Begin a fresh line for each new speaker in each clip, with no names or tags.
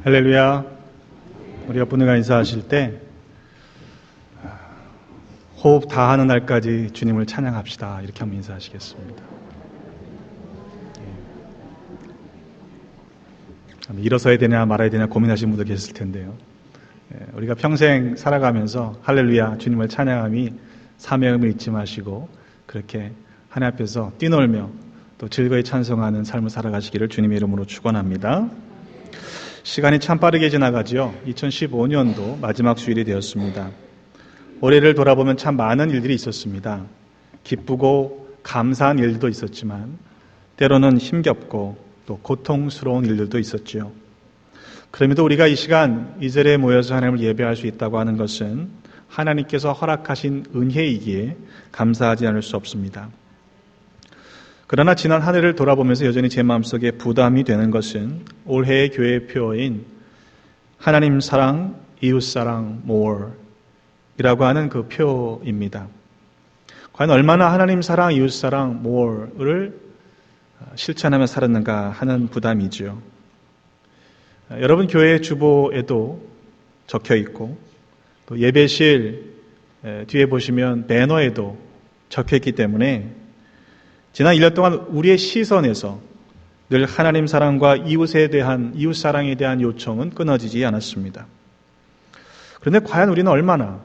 할렐루야. 우리 옆 분들과 인사하실 때 호흡 다 하는 날까지 주님을 찬양합시다. 이렇게 한번 인사하시겠습니다. 일어서야 되냐 말아야 되냐 고민하시는 분도 계실 텐데요. 우리가 평생 살아가면서 할렐루야 주님을 찬양함이 사명을 잊지 마시고 그렇게 하나님 앞에서 뛰놀며 또 즐거이 찬송하는 삶을 살아가시기를 주님의 이름으로 축원합니다. 시간이 참 빠르게 지나가죠. 2015년도 마지막 주일이 되었습니다. 올해를 돌아보면 참 많은 일들이 있었습니다. 기쁘고 감사한 일들도 있었지만 때로는 힘겹고 또 고통스러운 일들도 있었죠. 그럼에도 우리가 이 시간 이 자리에 모여서 하나님을 예배할 수 있다고 하는 것은 하나님께서 허락하신 은혜이기에 감사하지 않을 수 없습니다. 그러나 지난 한 해를 돌아보면서 여전히 제 마음속에 부담이 되는 것은 올해의 교회의 표어인 하나님 사랑, 이웃 사랑, more 이라고 하는 그 표어입니다. 과연 얼마나 하나님 사랑, 이웃 사랑, more를 실천하며 살았는가 하는 부담이죠. 여러분 교회 주보에도 적혀 있고 또 예배실 뒤에 보시면 배너에도 적혀 있기 때문에 지난 1년 동안 우리의 시선에서 늘 하나님 사랑과 이웃 사랑에 대한 요청은 끊어지지 않았습니다. 그런데 과연 우리는 얼마나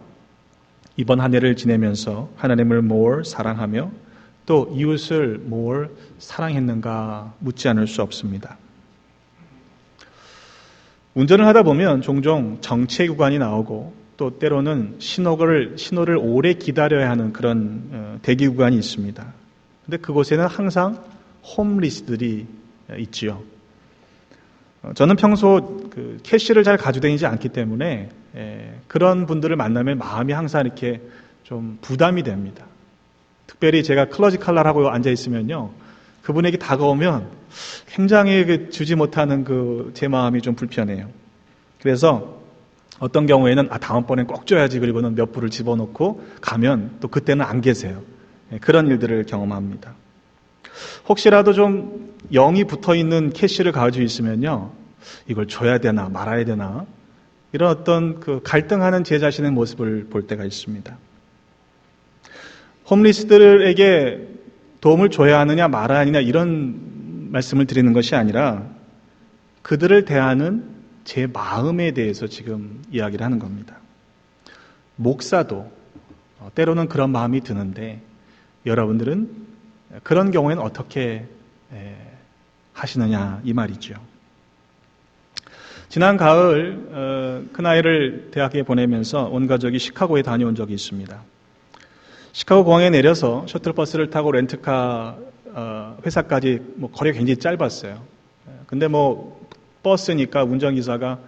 이번 한 해를 지내면서 하나님을 more 사랑하며 또 이웃을 more 사랑했는가 묻지 않을 수 없습니다. 운전을 하다 보면 종종 정체 구간이 나오고 또 때로는 신호를 오래 기다려야 하는 그런 대기 구간이 있습니다. 근데 그곳에는 항상 홈리스들이 있지요. 저는 평소 캐시를 잘 가지고 다니지 않기 때문에 그런 분들을 만나면 마음이 항상 이렇게 좀 부담이 됩니다. 특별히 제가 클러지 칼라를 앉아 있으면요, 그분에게 다가오면 굉장히 주지 못하는 제 마음이 좀 불편해요. 그래서 어떤 경우에는 다음번엔 꼭 줘야지 그리고는 몇 불을 집어넣고 가면 또 그때는 안 계세요. 그런 일들을 경험합니다. 혹시라도 좀 0이 붙어있는 캐시를 가지고 있으면요, 이걸 줘야 되나 말아야 되나 이런 어떤 갈등하는 제 자신의 모습을 볼 때가 있습니다. 홈리스들에게 도움을 줘야 하느냐 말아야 하느냐 이런 말씀을 드리는 것이 아니라 그들을 대하는 제 마음에 대해서 지금 이야기를 하는 겁니다. 목사도 때로는 그런 마음이 드는데 여러분들은 그런 경우에는 어떻게 하시느냐 이 말이죠. 지난 가을 큰아이를 대학에 보내면서 온 가족이 시카고에 다녀온 적이 있습니다. 시카고 공항에 내려서 셔틀버스를 타고 렌트카 회사까지 거리가 굉장히 짧았어요. 근데 버스니까 운전기사가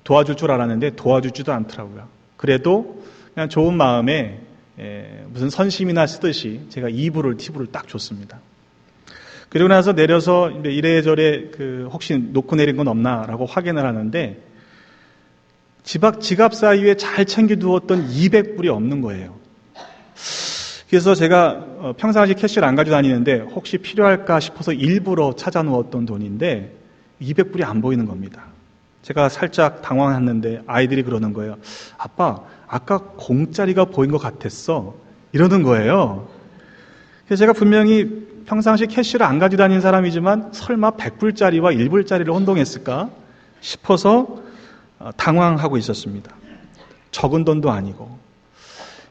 도와줄 줄 알았는데 도와주지도 않더라고요. 그래도 그냥 좋은 마음에 무슨 선심이나 쓰듯이 제가 2불을 팁으로 딱 줬습니다. 그리고 나서 내려서 이래저래 혹시 놓고 내린 건 없나라고 확인을 하는데 지갑 사이에 잘 챙겨두었던 200불이 없는 거예요. 그래서 제가 평상시 캐시를 안 가지고 다니는데 혹시 필요할까 싶어서 일부러 찾아 놓았던 돈인데 200불이 안 보이는 겁니다. 제가 살짝 당황했는데 아이들이 그러는 거예요. 아빠, 아까 공짜리가 보인 것 같았어. 이러는 거예요. 그래서 제가 분명히 평상시 캐시를 안 가지고 다니는 사람이지만 설마 100불짜리와 1불짜리를 혼동했을까 싶어서 당황하고 있었습니다. 적은 돈도 아니고.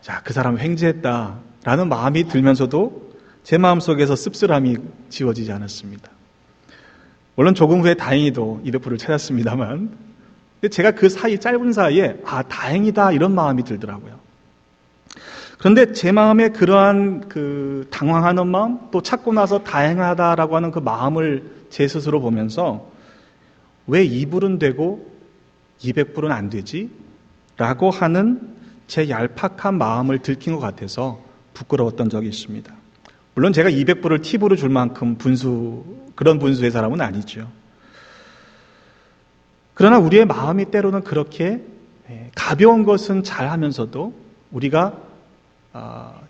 자, 그 사람 횡재했다라는 마음이 들면서도 제 마음속에서 씁쓸함이 지워지지 않았습니다. 물론 조금 후에 다행히도 200불을 찾았습니다만 근데 제가 그 짧은 사이에 다행이다 이런 마음이 들더라고요. 그런데 제 마음에 그러한 당황하는 마음 또 찾고 나서 다행하다라고 하는 그 마음을 제 스스로 보면서 왜 2불은 되고 200불은 안 되지? 라고 하는 제 얄팍한 마음을 들킨 것 같아서 부끄러웠던 적이 있습니다. 물론 제가 200불을 팁으로 줄 만큼 그런 분수의 사람은 아니죠. 그러나 우리의 마음이 때로는 그렇게 가벼운 것은 잘하면서도 우리가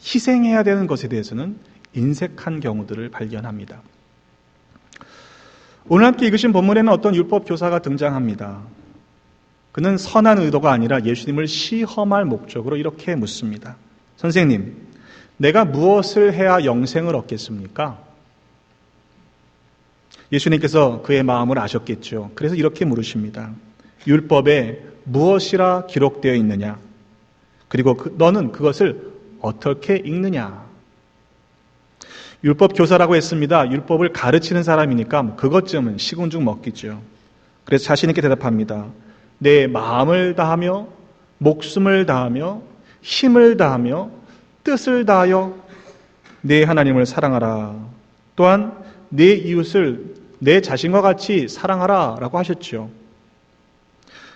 희생해야 되는 것에 대해서는 인색한 경우들을 발견합니다. 오늘 함께 읽으신 본문에는 어떤 율법 교사가 등장합니다. 그는 선한 의도가 아니라 예수님을 시험할 목적으로 이렇게 묻습니다. 선생님, 내가 무엇을 해야 영생을 얻겠습니까? 예수님께서 그의 마음을 아셨겠죠. 그래서 이렇게 물으십니다. 율법에 무엇이라 기록되어 있느냐? 그리고 너는 그것을 어떻게 읽느냐? 율법 교사라고 했습니다. 율법을 가르치는 사람이니까 그것쯤은 시군중 먹겠죠. 그래서 자신 있게 대답합니다. 내 마음을 다하며 목숨을 다하며 힘을 다하며 뜻을 다하여 내 하나님을 사랑하라. 또한 내 이웃을 내 자신과 같이 사랑하라 라고 하셨죠.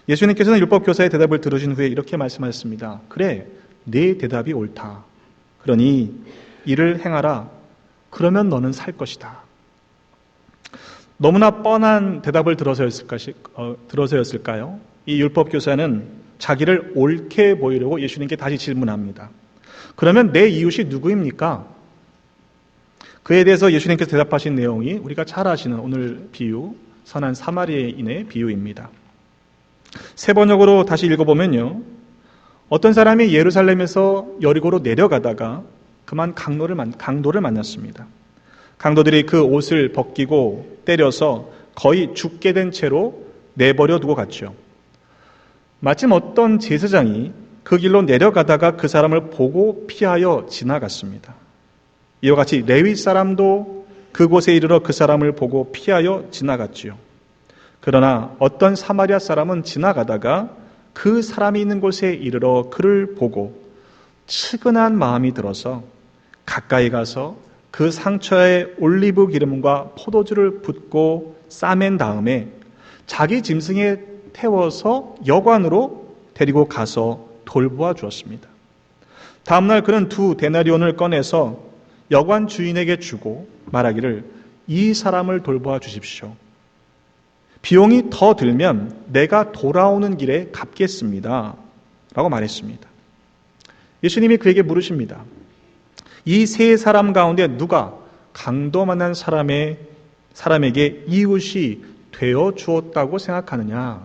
예수님께서는 율법 교사의 대답을 들으신 후에 이렇게 말씀하셨습니다. 그래, 네 대답이 옳다. 그러니 이를 행하라. 그러면 너는 살 것이다. 너무나 뻔한 대답을 들어서였을까요? 이 율법 교사는 자기를 옳게 보이려고 예수님께 다시 질문합니다. 그러면 내 이웃이 누구입니까? 그에 대해서 예수님께서 대답하신 내용이 우리가 잘 아시는 오늘 비유, 선한 사마리아인의 비유입니다. 세 번역으로 다시 읽어보면요. 어떤 사람이 예루살렘에서 여리고로 내려가다가 그만 강도를 만났습니다. 강도들이 그 옷을 벗기고 때려서 거의 죽게 된 채로 내버려 두고 갔죠. 마침 어떤 제사장이 그 길로 내려가다가 그 사람을 보고 피하여 지나갔습니다. 이와 같이 레위 사람도 그곳에 이르러 그 사람을 보고 피하여 지나갔지요. 그러나 어떤 사마리아 사람은 지나가다가 그 사람이 있는 곳에 이르러 그를 보고 측은한 마음이 들어서 가까이 가서 그 상처에 올리브 기름과 포도주를 붓고 싸맨 다음에 자기 짐승에 태워서 여관으로 데리고 가서 돌보아 주었습니다. 다음날 그는 2 데나리온을 꺼내서 여관 주인에게 주고 말하기를 이 사람을 돌보아 주십시오. 비용이 더 들면 내가 돌아오는 길에 갚겠습니다. 라고 말했습니다. 예수님이 그에게 물으십니다. 이 세 사람 가운데 누가 강도 만난 사람에게 이웃이 되어 주었다고 생각하느냐?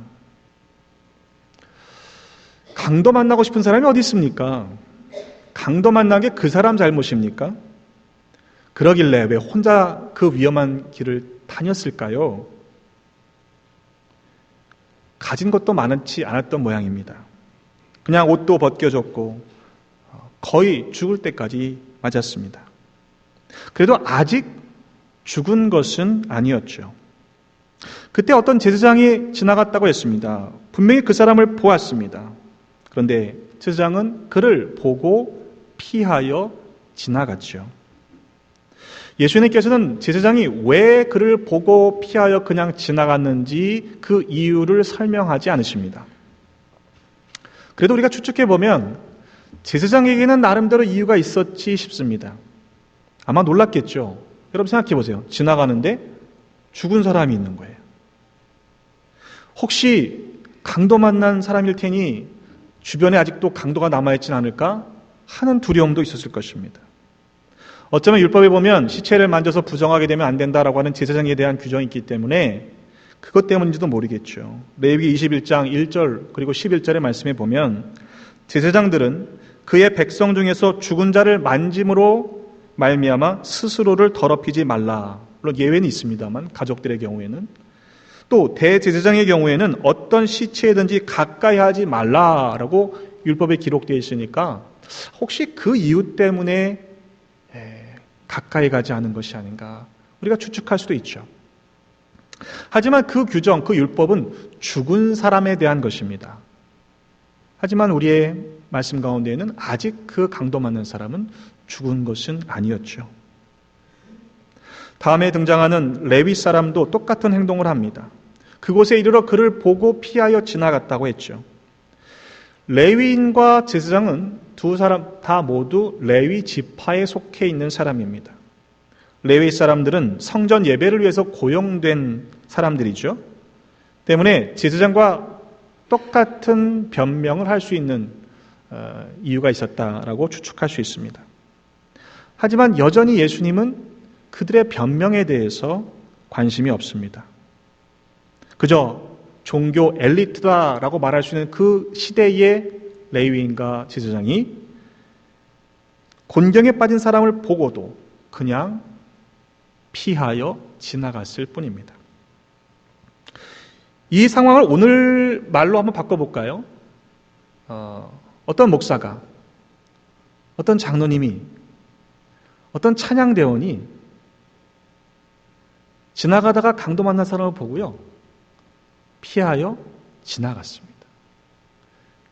강도 만나고 싶은 사람이 어디 있습니까? 강도 만난 게 그 사람 잘못입니까? 그러길래 왜 혼자 그 위험한 길을 다녔을까요? 가진 것도 많지 않았던 모양입니다. 그냥 옷도 벗겨졌고 거의 죽을 때까지 맞았습니다. 그래도 아직 죽은 것은 아니었죠. 그때 어떤 제사장이 지나갔다고 했습니다. 분명히 그 사람을 보았습니다. 그런데 제사장은 그를 보고 피하여 지나갔죠. 예수님께서는 제사장이 왜 그를 보고 피하여 그냥 지나갔는지 그 이유를 설명하지 않으십니다. 그래도 우리가 추측해보면 제사장에게는 나름대로 이유가 있었지 싶습니다. 아마 놀랐겠죠. 여러분 생각해보세요. 지나가는데 죽은 사람이 있는 거예요. 혹시 강도 만난 사람일 테니 주변에 아직도 강도가 남아있진 않을까 하는 두려움도 있었을 것입니다. 어쩌면 율법에 보면 시체를 만져서 부정하게 되면 안 된다라고 하는 제사장에 대한 규정이 있기 때문에 그것 때문인지도 모르겠죠. 레위기 21장 1절 그리고 11절의 말씀에 보면 제사장들은 그의 백성 중에서 죽은 자를 만짐으로 말미암아 스스로를 더럽히지 말라. 물론 예외는 있습니다만 가족들의 경우에는 또 대제사장의 경우에는 어떤 시체든지 가까이 하지 말라라고 율법에 기록되어 있으니까 혹시 그 이유 때문에 가까이 가지 않은 것이 아닌가 우리가 추측할 수도 있죠. 하지만 그 규정, 그 율법은 죽은 사람에 대한 것입니다. 하지만 우리의 말씀 가운데에는 아직 그 강도 맞는 사람은 죽은 것은 아니었죠. 다음에 등장하는 레위 사람도 똑같은 행동을 합니다. 그곳에 이르러 그를 보고 피하여 지나갔다고 했죠. 레위인과 제사장은 두 사람 다 모두 레위 지파에 속해 있는 사람입니다. 레위 사람들은 성전 예배를 위해서 고용된 사람들이죠. 때문에 제사장과 똑같은 변명을 할 수 있는 이유가 있었다라고 추측할 수 있습니다. 하지만 여전히 예수님은 그들의 변명에 대해서 관심이 없습니다. 그저 종교 엘리트다라고 말할 수 있는 그 시대의 레위인과 제사장이 곤경에 빠진 사람을 보고도 그냥 피하여 지나갔을 뿐입니다. 이 상황을 오늘 말로 한번 바꿔볼까요? 어떤 목사가, 어떤 장로님이, 어떤 찬양대원이 지나가다가 강도 만난 사람을 보고요, 피하여 지나갔습니다.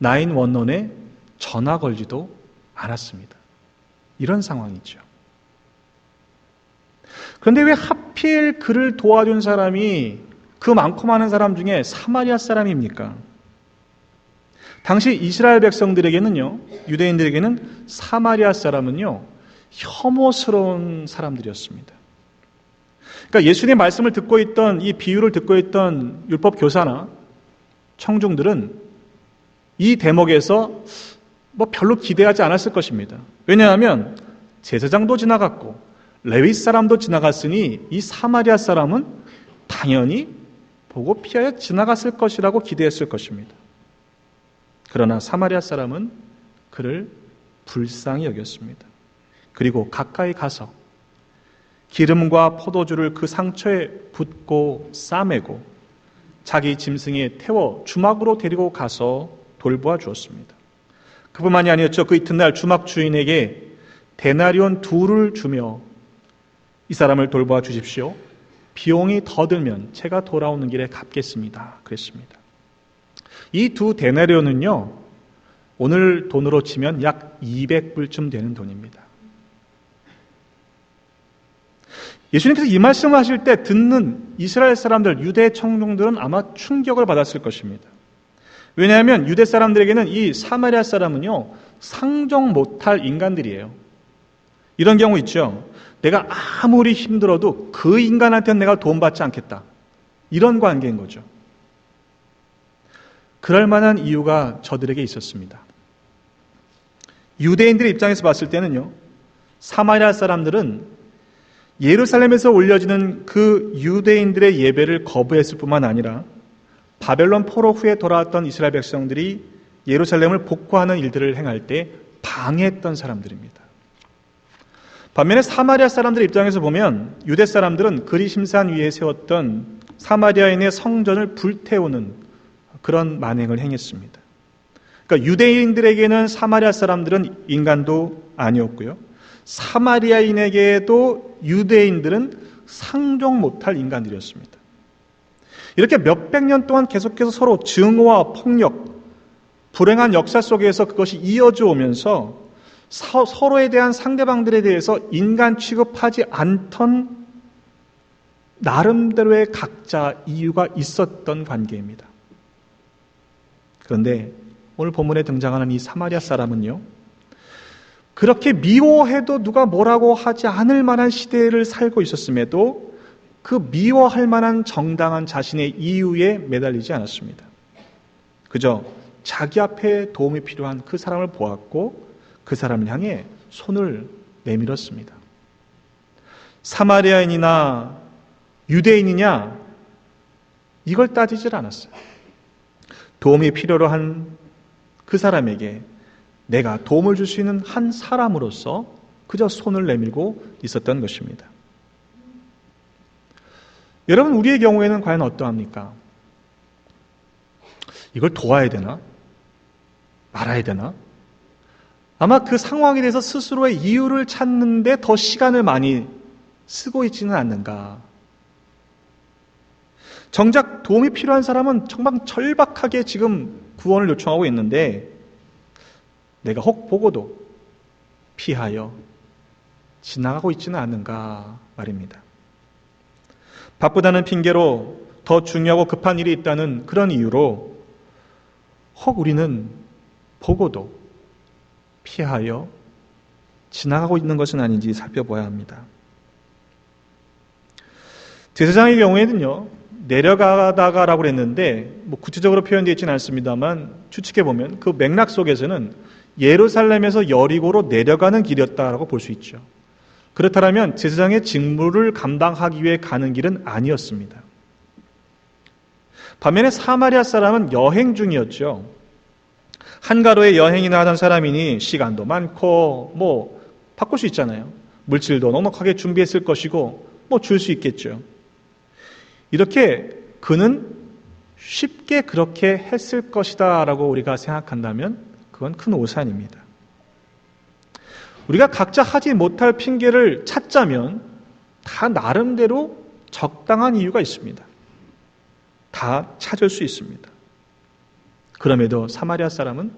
911에 전화 걸지도 않았습니다. 이런 상황이죠. 그런데 왜 하필 그를 도와준 사람이 그 많고 많은 사람 중에 사마리아 사람입니까? 당시 이스라엘 백성들에게는요, 유대인들에게는 사마리아 사람은요, 혐오스러운 사람들이었습니다. 그러니까 예수님의 말씀을 듣고 있던, 이 비유를 듣고 있던 율법 교사나 청중들은 이 대목에서 별로 기대하지 않았을 것입니다. 왜냐하면 제사장도 지나갔고 레위 사람도 지나갔으니 이 사마리아 사람은 당연히 보고 피하여 지나갔을 것이라고 기대했을 것입니다. 그러나 사마리아 사람은 그를 불쌍히 여겼습니다. 그리고 가까이 가서 기름과 포도주를 그 상처에 붓고 싸매고 자기 짐승에 태워 주막으로 데리고 가서 돌보아 주었습니다. 그뿐만이 아니었죠. 그 이튿날 주막 주인에게 데나리온 2를 주며 이 사람을 돌보아 주십시오. 비용이 더 들면 제가 돌아오는 길에 갚겠습니다. 그랬습니다. 이 2 데나리온은요, 오늘 돈으로 치면 약 200불쯤 되는 돈입니다. 예수님께서 이 말씀을 하실 때 듣는 이스라엘 사람들, 유대 청중들은 아마 충격을 받았을 것입니다. 왜냐하면 유대 사람들에게는 이 사마리아 사람은요, 상종 못할 인간들이에요. 이런 경우 있죠. 내가 아무리 힘들어도 그 인간한테는 내가 도움받지 않겠다. 이런 관계인 거죠. 그럴 만한 이유가 저들에게 있었습니다. 유대인들의 입장에서 봤을 때는요, 사마리아 사람들은 예루살렘에서 올려지는 그 유대인들의 예배를 거부했을 뿐만 아니라 바벨론 포로 후에 돌아왔던 이스라엘 백성들이 예루살렘을 복구하는 일들을 행할 때 방해했던 사람들입니다. 반면에 사마리아 사람들 입장에서 보면 유대 사람들은 그리심산 위에 세웠던 사마리아인의 성전을 불태우는 그런 만행을 행했습니다. 그러니까 유대인들에게는 사마리아 사람들은 인간도 아니었고요, 사마리아인에게도 유대인들은 상종 못할 인간들이었습니다. 이렇게 몇백 년 동안 계속해서 서로 증오와 폭력, 불행한 역사 속에서 그것이 이어져 오면서 서로에 대한 상대방들에 대해서 인간 취급하지 않던 나름대로의 각자 이유가 있었던 관계입니다. 그런데 오늘 본문에 등장하는 이 사마리아 사람은요, 그렇게 미워해도 누가 뭐라고 하지 않을 만한 시대를 살고 있었음에도 그 미워할 만한 정당한 자신의 이유에 매달리지 않았습니다. 그저 자기 앞에 도움이 필요한 그 사람을 보았고 그 사람을 향해 손을 내밀었습니다. 사마리아인이나 유대인이냐, 이걸 따지질 않았어요. 도움이 필요로 한 그 사람에게 내가 도움을 줄 수 있는 한 사람으로서 그저 손을 내밀고 있었던 것입니다. 여러분, 우리의 경우에는 과연 어떠합니까? 이걸 도와야 되나? 말아야 되나? 아마 그 상황에 대해서 스스로의 이유를 찾는데 더 시간을 많이 쓰고 있지는 않는가. 정작 도움이 필요한 사람은 정말 절박하게 지금 구원을 요청하고 있는데 내가 혹 보고도 피하여 지나가고 있지는 않는가 말입니다. 바쁘다는 핑계로 더 중요하고 급한 일이 있다는 그런 이유로 혹 우리는 보고도 피하여 지나가고 있는 것은 아닌지 살펴봐야 합니다. 제사장의 경우에는요, 내려가다가라고 그랬는데 구체적으로 표현되어 있지는 않습니다만 추측해보면 그 맥락 속에서는 예루살렘에서 여리고로 내려가는 길이었다라고 볼 수 있죠. 그렇다면 제사장의 직무를 감당하기 위해 가는 길은 아니었습니다. 반면에 사마리아 사람은 여행 중이었죠. 한가로의 여행이나 하던 사람이니 시간도 많고 바꿀 수 있잖아요. 물질도 넉넉하게 준비했을 것이고 줄 수 있겠죠. 이렇게 그는 쉽게 그렇게 했을 것이다 라고 우리가 생각한다면 그건 큰 오산입니다. 우리가 각자 하지 못할 핑계를 찾자면 다 나름대로 적당한 이유가 있습니다. 다 찾을 수 있습니다. 그럼에도 사마리아 사람은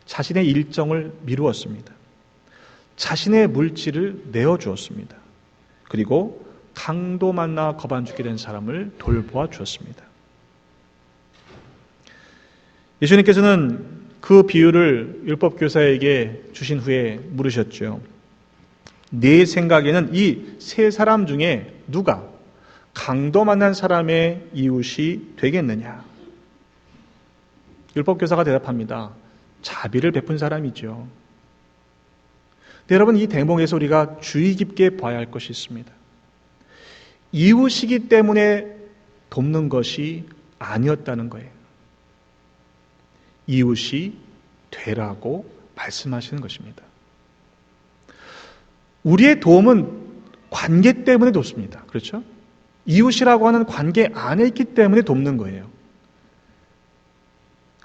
자신의 일정을 미루었습니다. 자신의 물질을 내어주었습니다. 그리고 강도 만나 겁 안 죽게 된 사람을 돌보아 주었습니다. 예수님께서는 그 비유를 율법교사에게 주신 후에 물으셨죠. 네 생각에는 이 세 사람 중에 누가 강도 만난 사람의 이웃이 되겠느냐? 율법교사가 대답합니다. 자비를 베푼 사람이죠. 네, 여러분, 이 대목에서 우리가 주의 깊게 봐야 할 것이 있습니다. 이웃이기 때문에 돕는 것이 아니었다는 거예요. 이웃이 되라고 말씀하시는 것입니다. 우리의 도움은 관계 때문에 돕습니다. 그렇죠? 이웃이라고 하는 관계 안에 있기 때문에 돕는 거예요.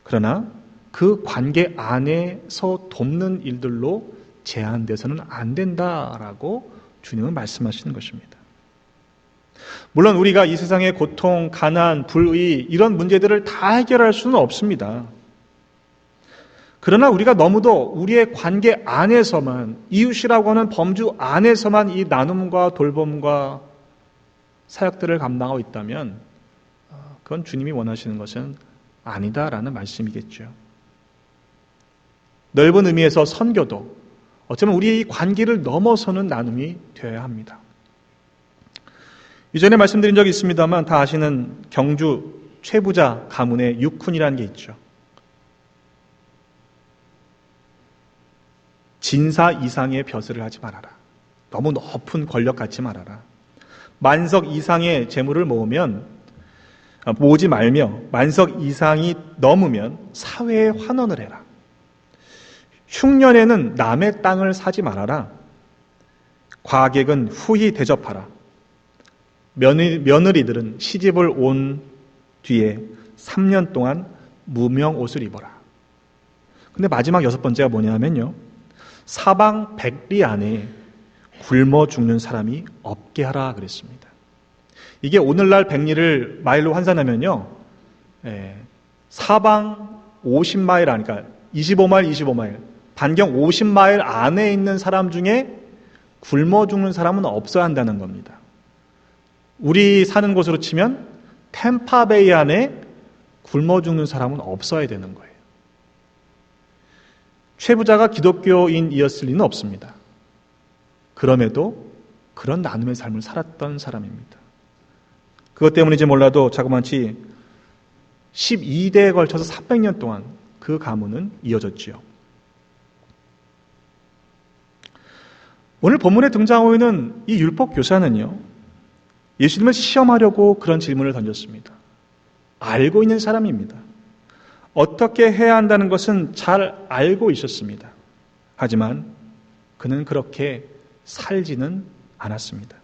그러나 그 관계 안에서 돕는 일들로 제한돼서는 안 된다라고 주님은 말씀하시는 것입니다. 물론 우리가 이 세상의 고통, 가난, 불의 이런 문제들을 다 해결할 수는 없습니다. 그러나 우리가 너무도 우리의 관계 안에서만, 이웃이라고 하는 범주 안에서만 이 나눔과 돌봄과 사역들을 감당하고 있다면 그건 주님이 원하시는 것은 아니다라는 말씀이겠죠. 넓은 의미에서 선교도 어쩌면 우리의 이 관계를 넘어서는 나눔이 되어야 합니다. 이전에 말씀드린 적이 있습니다만 다 아시는 경주 최부자 가문의 육훈이라는 게 있죠. 진사 이상의 벼슬을 하지 말아라. 너무 높은 권력 갖지 말아라. 만석 이상의 재물을 모으지 말며 만석 이상이 넘으면 사회에 환원을 해라. 흉년에는 남의 땅을 사지 말아라. 과객은 후히 대접하라. 며느리들은 시집을 온 뒤에 3년 동안 무명 옷을 입어라. 근데 마지막 6번째가 뭐냐면요. 사방 100리 안에 굶어 죽는 사람이 없게 하라 그랬습니다. 이게 오늘날 100리를 마일로 환산하면요. 사방 50마일, 그러니까 25마일, 반경 50마일 안에 있는 사람 중에 굶어 죽는 사람은 없어야 한다는 겁니다. 우리 사는 곳으로 치면 템파베이 안에 굶어 죽는 사람은 없어야 되는 거예요. 최부자가 기독교인이었을 리는 없습니다. 그럼에도 그런 나눔의 삶을 살았던 사람입니다. 그것 때문인지 몰라도 자그마치 12대에 걸쳐서 300년 동안 그 가문은 이어졌지요. 오늘 본문에 등장하고 있는 이 율법 교사는요, 예수님을 시험하려고 그런 질문을 던졌습니다. 알고 있는 사람입니다. 어떻게 해야 한다는 것은 잘 알고 있었습니다. 하지만 그는 그렇게 살지는 않았습니다.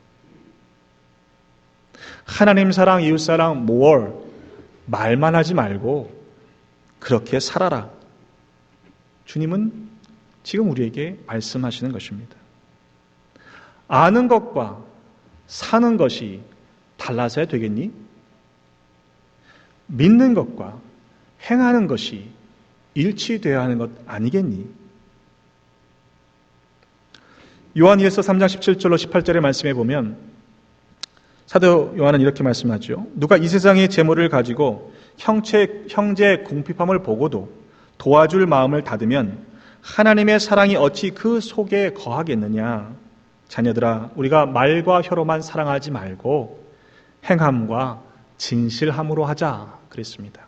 하나님 사랑, 이웃 사랑, 말만 하지 말고 그렇게 살아라. 주님은 지금 우리에게 말씀하시는 것입니다. 아는 것과 사는 것이 달라서야 되겠니? 믿는 것과 행하는 것이 일치되어야 하는 것 아니겠니? 요한일서 3장 17절로 18절의 말씀에 보면 사도 요한은 이렇게 말씀하죠. 누가 이 세상의 재물을 가지고 형제의 궁핍함을 보고도 도와줄 마음을 닫으면 하나님의 사랑이 어찌 그 속에 거하겠느냐. 자녀들아, 우리가 말과 혀로만 사랑하지 말고 행함과 진실함으로 하자 그랬습니다.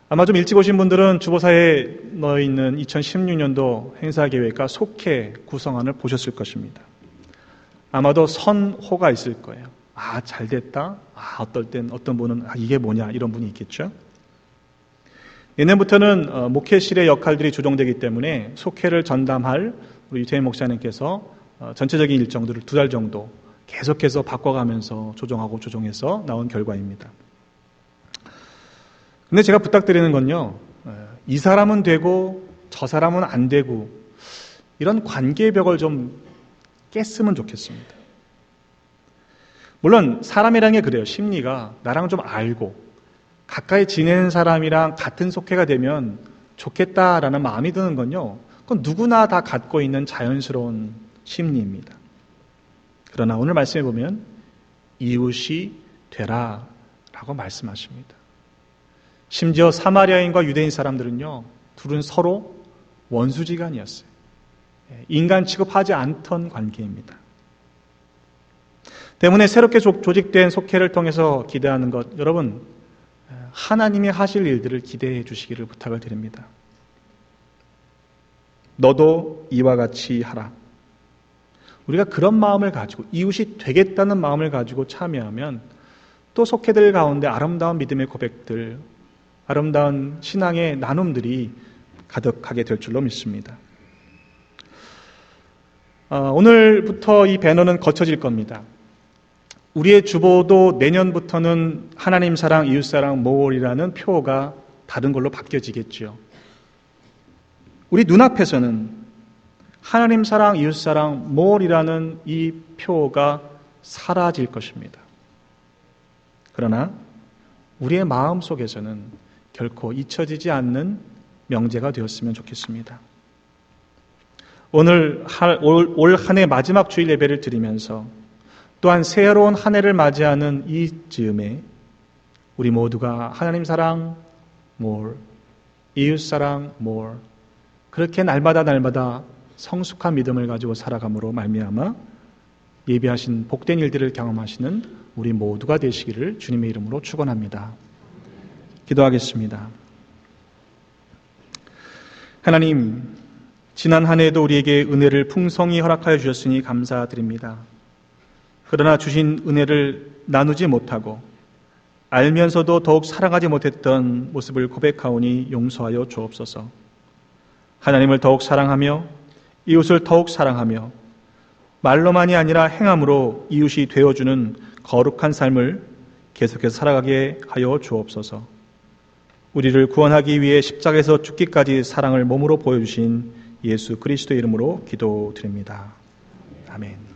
아마 좀 일찍 오신 분들은 주보사에 넣어 있는 2016년도 행사계획과 속회 구성안을 보셨을 것입니다. 아마도 선호가 있을 거예요. 잘 됐다. 어떤 분은 이게 뭐냐 이런 분이 있겠죠. 내년부터는 목회실의 역할들이 조정되기 때문에 속회를 전담할 우리 유태인 목사님께서 전체적인 일정들을 2달 정도 계속해서 바꿔가면서 조정해서 나온 결과입니다. 근데 제가 부탁드리는 건요, 이 사람은 되고 저 사람은 안 되고 이런 관계의 벽을 좀 깼으면 좋겠습니다. 물론 사람이라는 게 그래요. 심리가 나랑 좀 알고 가까이 지내는 사람이랑 같은 속회가 되면 좋겠다라는 마음이 드는 건요, 그건 누구나 다 갖고 있는 자연스러운 심리입니다. 그러나 오늘 말씀해 보면 이웃이 되라 라고 말씀하십니다. 심지어 사마리아인과 유대인 사람들은요, 둘은 서로 원수지간이었어요. 인간 취급하지 않던 관계입니다. 때문에 새롭게 조직된 속회를 통해서 기대하는 것, 여러분 하나님이 하실 일들을 기대해 주시기를 부탁을 드립니다. 너도 이와 같이 하라. 우리가 그런 마음을 가지고 이웃이 되겠다는 마음을 가지고 참여하면 또 속회들 가운데 아름다운 믿음의 고백들, 아름다운 신앙의 나눔들이 가득하게 될 줄로 믿습니다. 오늘부터 이 배너는 거쳐질 겁니다. 우리의 주보도 내년부터는 하나님 사랑, 이웃 사랑, 모월이라는 표가 다른 걸로 바뀌어지겠죠. 우리 눈앞에서는 하나님 사랑, 이웃 사랑, 모월이라는 이 표가 사라질 것입니다. 그러나 우리의 마음 속에서는 결코 잊혀지지 않는 명제가 되었으면 좋겠습니다. 올 한 해 마지막 주일 예배를 드리면서 또한 새로운 한 해를 맞이하는 이 즈음에 우리 모두가 하나님 사랑 more, 이웃 사랑 more, 그렇게 날마다 성숙한 믿음을 가지고 살아감으로 말미암아 예비하신 복된 일들을 경험하시는 우리 모두가 되시기를 주님의 이름으로 축원합니다. 기도하겠습니다. 하나님, 지난 한 해에도 우리에게 은혜를 풍성히 허락하여 주셨으니 감사드립니다. 그러나 주신 은혜를 나누지 못하고 알면서도 더욱 사랑하지 못했던 모습을 고백하오니 용서하여 주옵소서. 하나님을 더욱 사랑하며 이웃을 더욱 사랑하며 말로만이 아니라 행함으로 이웃이 되어주는 거룩한 삶을 계속해서 살아가게 하여 주옵소서. 우리를 구원하기 위해 십자가에서 죽기까지 사랑을 몸으로 보여주신 예수 그리스도의 이름으로 기도드립니다. 아멘.